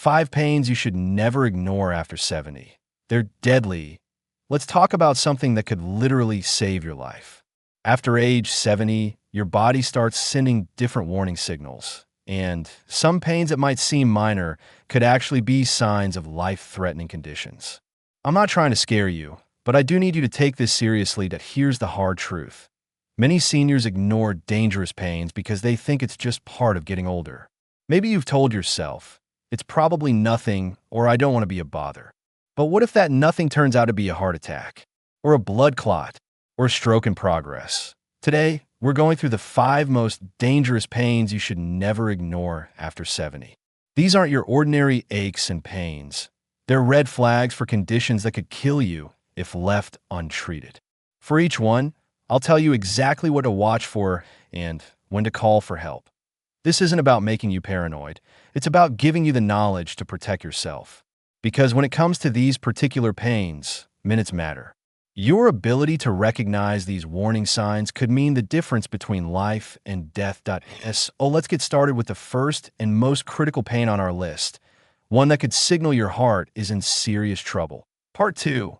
5 pains you should never ignore after 70. They're deadly. Let's talk about something that could literally save your life. After age 70, your body starts sending different warning signals, and some pains that might seem minor could actually be signs of life-threatening conditions. I'm not trying to scare you, but I do need you to take this seriously. That here's the hard truth. Many seniors ignore dangerous pains because they think it's just part of getting older. Maybe you've told yourself, it's probably nothing, or I don't want to be a bother. But what if that nothing turns out to be a heart attack, or a blood clot, or a stroke in progress? Today, we're going through the 5 most dangerous pains you should never ignore after 70. These aren't your ordinary aches and pains. They're red flags for conditions that could kill you if left untreated. For each one, I'll tell you exactly what to watch for and when to call for help. This isn't about making you paranoid. It's about giving you the knowledge to protect yourself. Because when it comes to these particular pains, minutes matter. Your ability to recognize these warning signs could mean the difference between life and death. Let's get started with the first and most critical pain on our list. One that could signal your heart is in serious trouble. Part 2.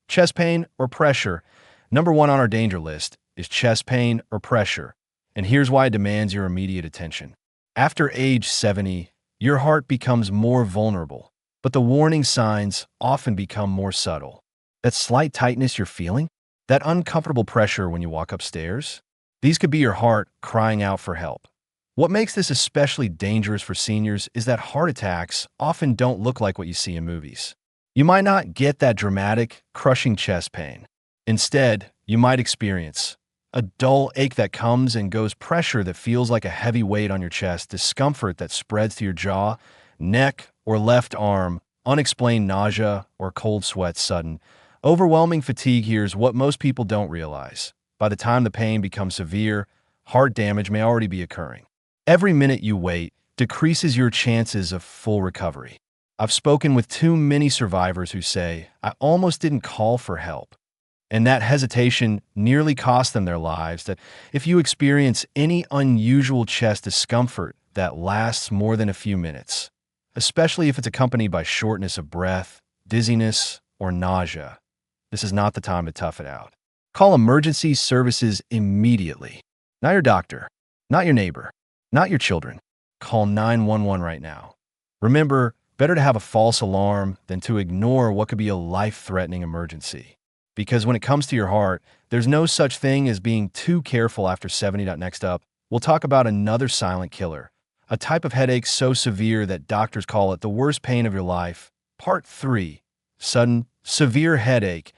Chest pain or pressure. Number 1 on our danger list is chest pain or pressure, and here's why it demands your immediate attention. After age 70, your heart becomes more vulnerable, but the warning signs often become more subtle. That slight tightness you're feeling, that uncomfortable pressure when you walk upstairs, these could be your heart crying out for help. What makes this especially dangerous for seniors is that heart attacks often don't look like what you see in movies. You might not get that dramatic, crushing chest pain. Instead, you might experience a dull ache that comes and goes, pressure that feels like a heavy weight on your chest, discomfort that spreads to your jaw, neck, or left arm, unexplained nausea or cold sweats, sudden, overwhelming fatigue. Here's what most people don't realize. By the time the pain becomes severe, heart damage may already be occurring. Every minute you wait decreases your chances of full recovery. I've spoken with too many survivors who say, I almost didn't call for help. And that hesitation nearly cost them their lives. That if you experience any unusual chest discomfort that lasts more than a few minutes, especially if it's accompanied by shortness of breath, dizziness, or nausea, this is not the time to tough it out. Call emergency services immediately. Not your doctor, not your neighbor, not your children. Call 911 right now. Remember, better to have a false alarm than to ignore what could be a life-threatening emergency. Because when it comes to your heart, there's no such thing as being too careful after 70. Next up, we'll talk about another silent killer, a type of headache so severe that doctors call it the worst pain of your life. Part 3. Sudden, severe headache.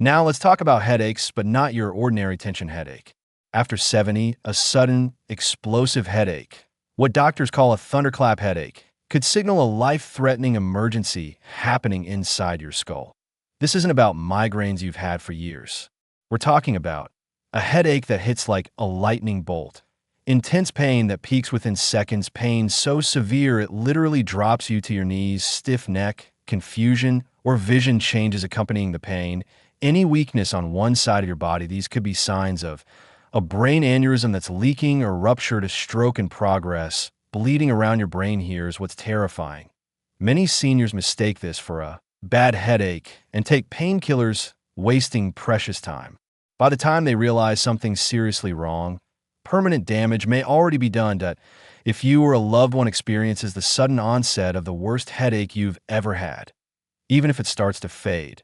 Now let's talk about headaches, but not your ordinary tension headache. After 70, a sudden, explosive headache, what doctors call a thunderclap headache, could signal a life-threatening emergency happening inside your skull. This isn't about migraines you've had for years. We're talking about a headache that hits like a lightning bolt. Intense pain that peaks within seconds, pain so severe it literally drops you to your knees, stiff neck, confusion, or vision changes accompanying the pain, any weakness on one side of your body. These could be signs of a brain aneurysm that's leaking or ruptured, a stroke in progress, bleeding around your brain. Here's what's terrifying. Many seniors mistake this for a bad headache and take painkillers, wasting precious time. By the time they realize something's seriously wrong, permanent damage may already be done. If you or a loved one experiences the sudden onset of the worst headache you've ever had, even if it starts to fade,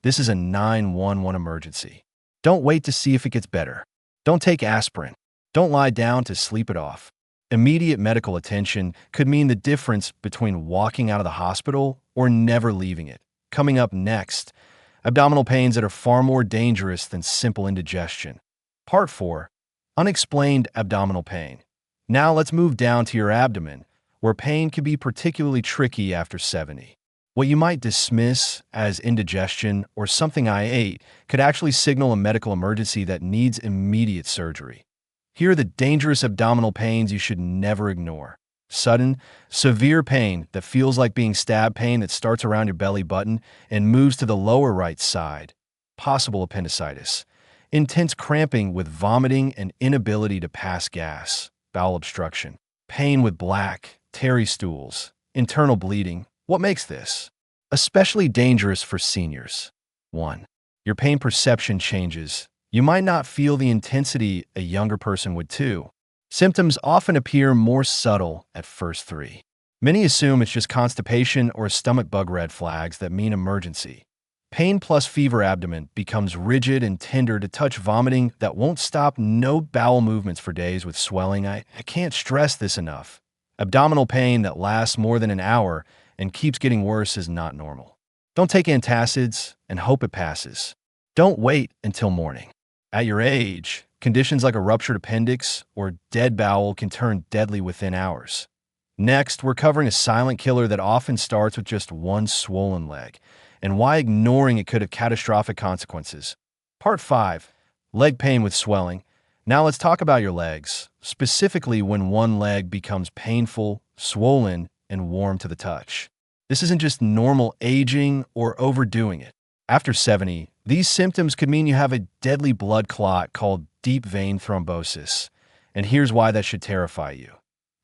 this is a 911 emergency. Don't wait to see if it gets better. Don't take aspirin. Don't lie down to sleep it off. Immediate medical attention could mean the difference between walking out of the hospital or never leaving it. Coming up next, abdominal pains that are far more dangerous than simple indigestion. Part 4. Unexplained abdominal pain. Now let's move down to your abdomen, where pain can be particularly tricky after 70. What you might dismiss as indigestion or something I ate could actually signal a medical emergency that needs immediate surgery. Here are the dangerous abdominal pains you should never ignore. Sudden, severe pain that feels like being stabbed, pain that starts around your belly button and moves to the lower right side. Possible appendicitis. Intense cramping with vomiting and inability to pass gas. Bowel obstruction. Pain with black, tarry stools. Internal bleeding. What makes this especially dangerous for seniors? 1. Your pain perception changes. You might not feel the intensity a younger person would too. Symptoms often appear more subtle at first. 3. Many assume it's just constipation or stomach bug. Red flags that mean emergency. Pain plus fever. Abdomen becomes rigid and tender to touch. Vomiting that won't stop. No bowel movements for days with swelling. I can't stress this enough. Abdominal pain that lasts more than an hour and keeps getting worse is not normal. Don't take antacids and hope it passes. Don't wait until morning. At your age, conditions like a ruptured appendix or dead bowel can turn deadly within hours. Next, we're covering a silent killer that often starts with just one swollen leg, and why ignoring it could have catastrophic consequences. Part 5. Leg pain with swelling. Now let's talk about your legs, specifically when one leg becomes painful, swollen, and warm to the touch. This isn't just normal aging or overdoing it. After 70, these symptoms could mean you have a deadly blood clot called deep vein thrombosis, and here's why that should terrify you.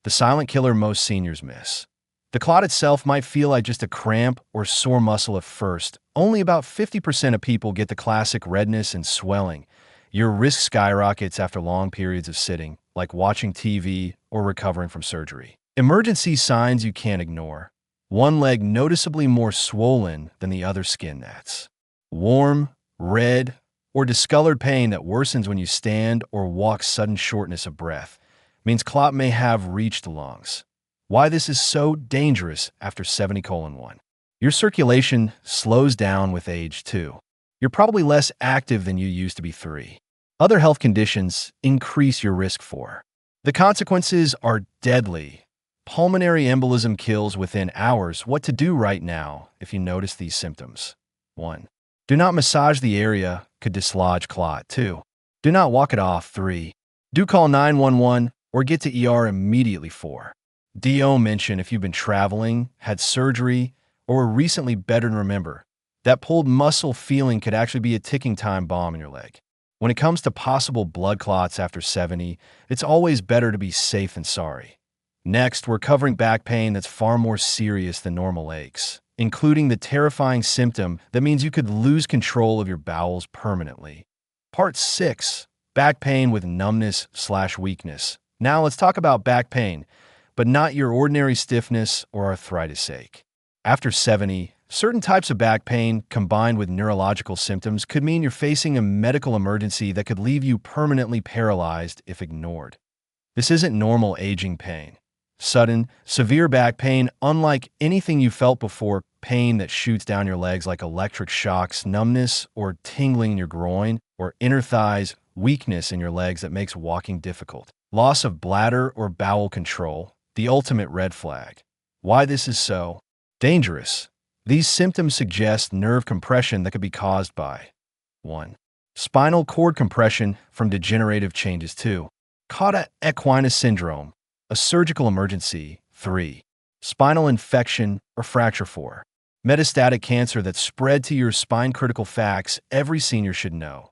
The silent killer most seniors miss. The clot itself might feel like just a cramp or sore muscle at first. Only about 50% of people get the classic redness and swelling. Your risk skyrockets after long periods of sitting, like watching TV or recovering from surgery. Emergency signs you can't ignore. One leg noticeably more swollen than the other. Skin that's warm, red, or discolored. Pain that worsens when you stand or walk. Sudden shortness of breath means clot may have reached the lungs. Why this is so dangerous after 70:1. Your circulation slows down with age 2. You're probably less active than you used to be. 3. Other health conditions increase your risk. 4. The consequences are deadly. Pulmonary embolism kills within hours. What to do right now if you notice these symptoms? 1. Do not massage the area, could dislodge clot. 2. Do not walk it off. 3. Do call 911 or get to ER immediately. 4. DO mention if you've been traveling, had surgery, or were recently better. And remember, that pulled muscle feeling could actually be a ticking time bomb in your leg. When it comes to possible blood clots after 70, it's always better to be safe than sorry. Next, we're covering back pain that's far more serious than normal aches, including the terrifying symptom that means you could lose control of your bowels permanently. Part 6. Back pain with numbness/weakness. Now let's talk about back pain, but not your ordinary stiffness or arthritis ache. After 70, certain types of back pain combined with neurological symptoms could mean you're facing a medical emergency that could leave you permanently paralyzed if ignored. This isn't normal aging pain. Sudden, severe back pain, unlike anything you felt before, pain that shoots down your legs like electric shocks, numbness or tingling in your groin or inner thighs, weakness in your legs that makes walking difficult. Loss of bladder or bowel control, the ultimate red flag. Why this is so dangerous? These symptoms suggest nerve compression that could be caused by 1. Spinal cord compression from degenerative changes. 2. Cauda equina syndrome, a surgical emergency. 3. Spinal infection or fracture. 4. Metastatic cancer that spread to your spine. Critical facts every senior should know.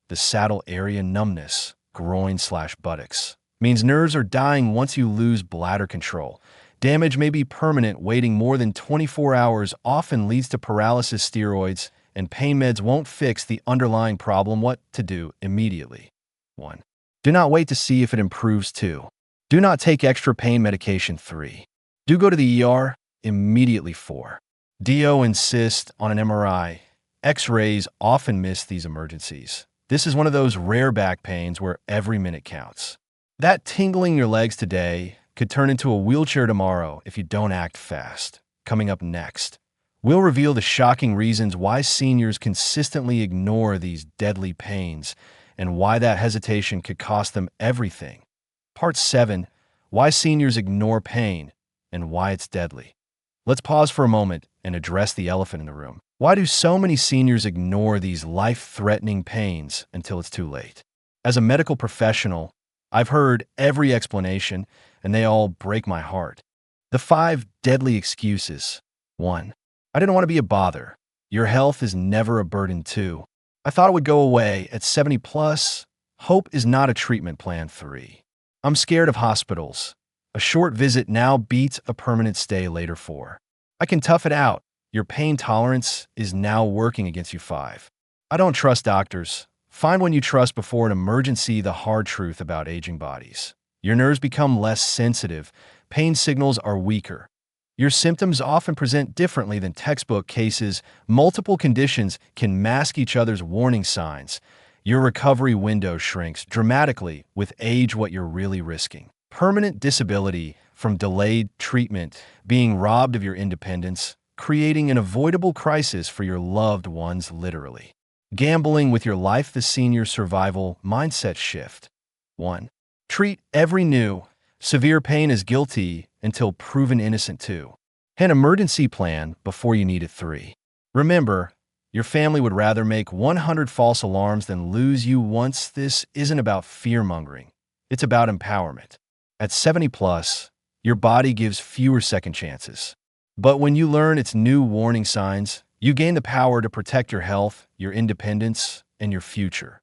The saddle area numbness, groin/buttocks, means nerves are dying once you lose bladder control. Damage may be permanent. Waiting more than 24 hours often leads to paralysis. Steroids and pain meds won't fix the underlying problem. What to do immediately? 1. Do not wait to see if it improves. 2. Do not take extra pain medication. 3. Do go to the ER immediately. 4. DO insist on an MRI. X-rays often miss these emergencies. This is one of those rare back pains where every minute counts. That tingling in your legs today could turn into a wheelchair tomorrow if you don't act fast. Coming up next, we'll reveal the shocking reasons why seniors consistently ignore these deadly pains and why that hesitation could cost them everything. Part 7. Why seniors ignore pain and why it's deadly. Let's pause for a moment and address the elephant in the room. Why do so many seniors ignore these life-threatening pains until it's too late? As a medical professional, I've heard every explanation, and they all break my heart. The 5 deadly excuses. 1. I didn't want to be a bother. Your health is never a burden. 2. I thought it would go away at 70 plus. Hope is not a treatment plan. 3. I'm scared of hospitals. A short visit now beats a permanent stay later 4. I can tough it out. Your pain tolerance is now working against you 5. I don't trust doctors. Find one you trust before an emergency. The hard truth about aging bodies. Your nerves become less sensitive. Pain signals are weaker. Your symptoms often present differently than textbook cases. Multiple conditions can mask each other's warning signs. Your recovery window shrinks dramatically with age. What you're really risking: permanent disability from delayed treatment, being robbed of your independence, creating an avoidable crisis for your loved ones literally. Gambling with your life. The senior survival mindset shift. 1. Treat every new, severe pain as guilty until proven innocent. 2. An emergency plan before you need it. 3. Remember, your family would rather make 100 false alarms than lose you once. This isn't about fear-mongering. It's about empowerment. At 70 plus, your body gives fewer second chances. But when you learn its new warning signs, you gain the power to protect your health, your independence, and your future.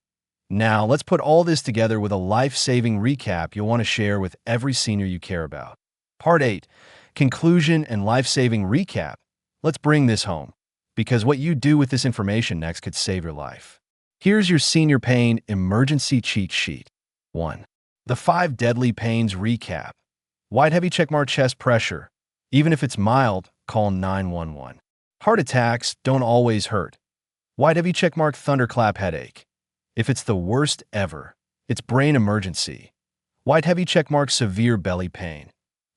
Now, let's put all this together with a life-saving recap you'll want to share with every senior you care about. Part 8. Conclusion and life-saving recap. Let's bring this home, because what you do with this information next could save your life. Here's your senior pain emergency cheat sheet. 1. The 5 deadly pains recap. White heavy checkmark chest pressure. Even if it's mild, call 911. Heart attacks don't always hurt. White heavy checkmark thunderclap headache. If it's the worst ever, it's brain emergency. White heavy checkmark severe belly pain,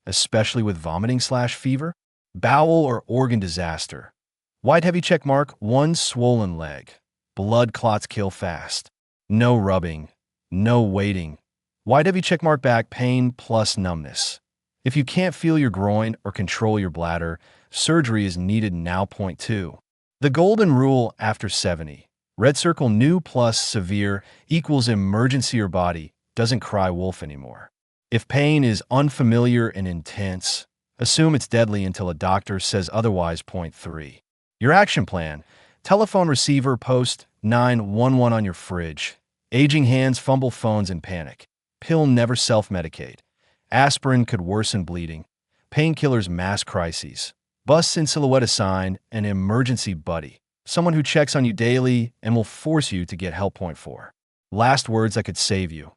especially with vomiting/fever. Bowel or organ disaster. White heavy checkmark 1 swollen leg. Blood clots kill fast. No rubbing. No waiting. White heavy checkmark back pain plus numbness. If you can't feel your groin or control your bladder, surgery is needed now. Point 2. The golden rule after 70. Red circle new plus severe equals emergency. Your body doesn't cry wolf anymore. If pain is unfamiliar and intense, assume it's deadly until a doctor says otherwise. Point 3. Your action plan. Telephone receiver post 911 on your fridge. Aging hands fumble phones in panic. Pill never self-medicate. Aspirin could worsen bleeding. Painkillers mass crises. Busts in silhouette assign an emergency buddy. Someone who checks on you daily and will force you to get help. Point 4. Last words that could save you.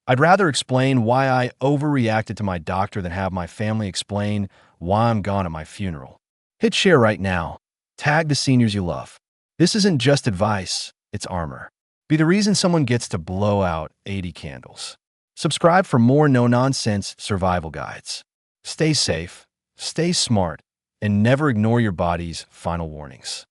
I'd rather explain why I overreacted to my doctor than have my family explain why I'm gone at my funeral. Hit share right now. Tag the seniors you love. This isn't just advice, it's armor. Be the reason someone gets to blow out 80 candles. Subscribe for more no-nonsense survival guides. Stay safe, stay smart, and never ignore your body's final warnings.